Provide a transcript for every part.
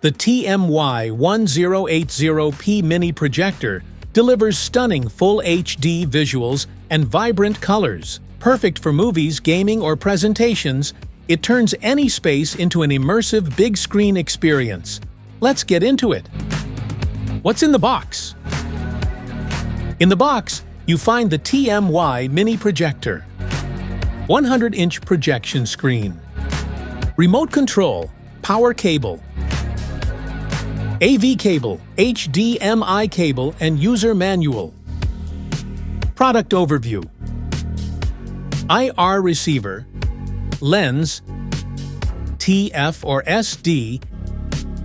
The TMY V08 Mini Projector delivers stunning full HD visuals and vibrant colors. Perfect for movies, gaming, or presentations, it turns any space into an immersive big screen experience. Let's get into it. What's in the box? In the box, you find the TMY Mini Projector. 100-inch projection screen. Remote control, power cable. AV cable, HDMI cable, and user manual. Product overview. IR receiver, lens, TF or SD,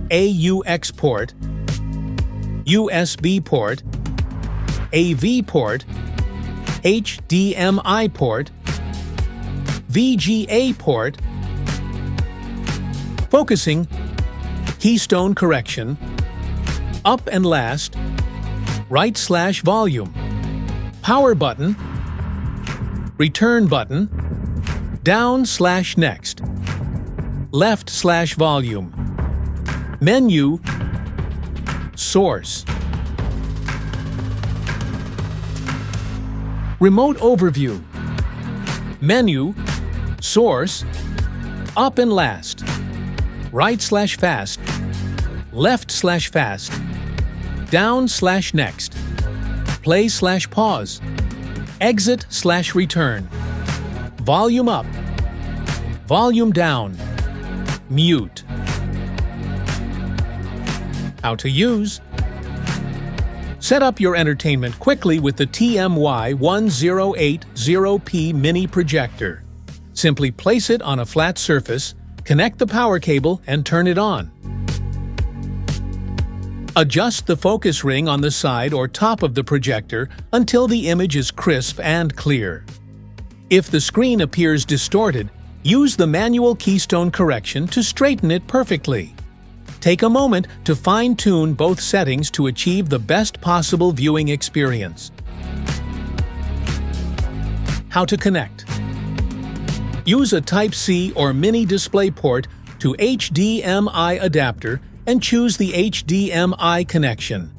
AUX port, USB port, AV port, HDMI port, VGA port, focusing, keystone correction, up and last, right/volume, power button, return button, down/next, left/volume, menu, source. Remote overview. Menu, source, up and last, right/fast, left/fast, down/next, play/pause, exit/return, volume up, volume down, mute. How to use. Set up your entertainment quickly with the TMY V08 Mini Projector. Simply place it on a flat surface, connect the power cable, and turn it on. Adjust the focus ring on the side or top of the projector until the image is crisp and clear. If the screen appears distorted, use the manual keystone correction to straighten it perfectly. Take a moment to fine-tune both settings to achieve the best possible viewing experience. How to connect. Use a Type-C or mini display port to HDMI adapter and choose the HDMI connection.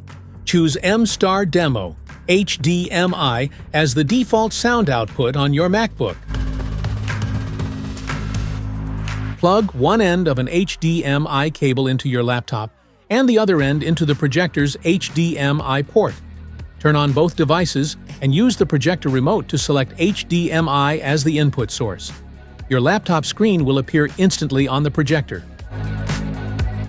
Choose M-Star Demo HDMI as the default sound output on your MacBook. Plug one end of an HDMI cable into your laptop and the other end into the projector's HDMI port. Turn on both devices and use the projector remote to select HDMI as the input source. Your laptop screen will appear instantly on the projector.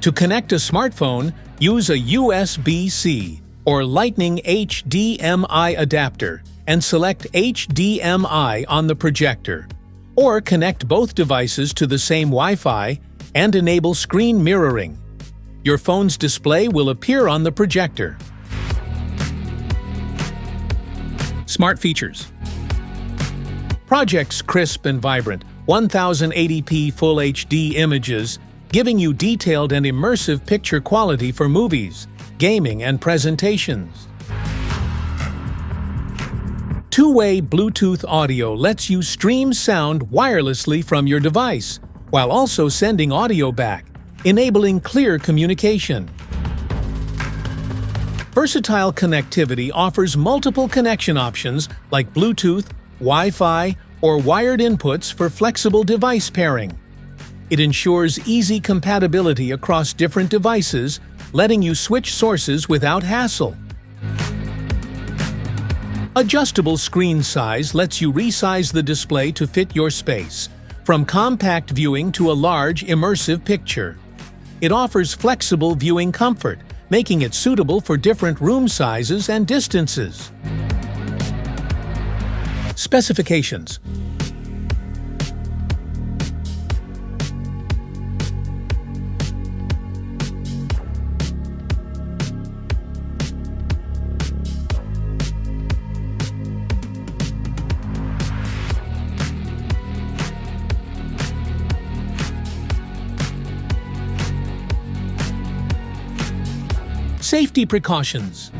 To connect a smartphone, use a USB-C or Lightning HDMI adapter and select HDMI on the projector. Or connect both devices to the same Wi-Fi and enable screen mirroring. Your phone's display will appear on the projector. Smart features. Projects crisp and vibrant, 1080p Full HD images, giving you detailed and immersive picture quality for movies, gaming, and presentations. Two-way Bluetooth audio lets you stream sound wirelessly from your device, while also sending audio back, enabling clear communication. Versatile connectivity offers multiple connection options like Bluetooth, Wi-Fi, or wired inputs for flexible device pairing. It ensures easy compatibility across different devices, letting you switch sources without hassle. Adjustable screen size lets you resize the display to fit your space, from compact viewing to a large, immersive picture. It offers flexible viewing comfort, making it suitable for different room sizes and distances. Specifications. Safety precautions.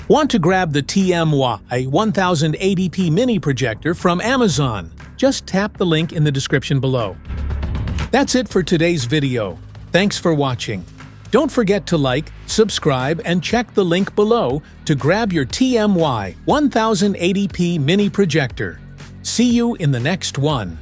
Want to grab the TMY 1080p Mini Projector from Amazon? Just tap the link in the description below. That's it for today's video. Thanks for watching. Don't forget to like, subscribe, and check the link below to grab your TMY 1080p Mini Projector. See you in the next one.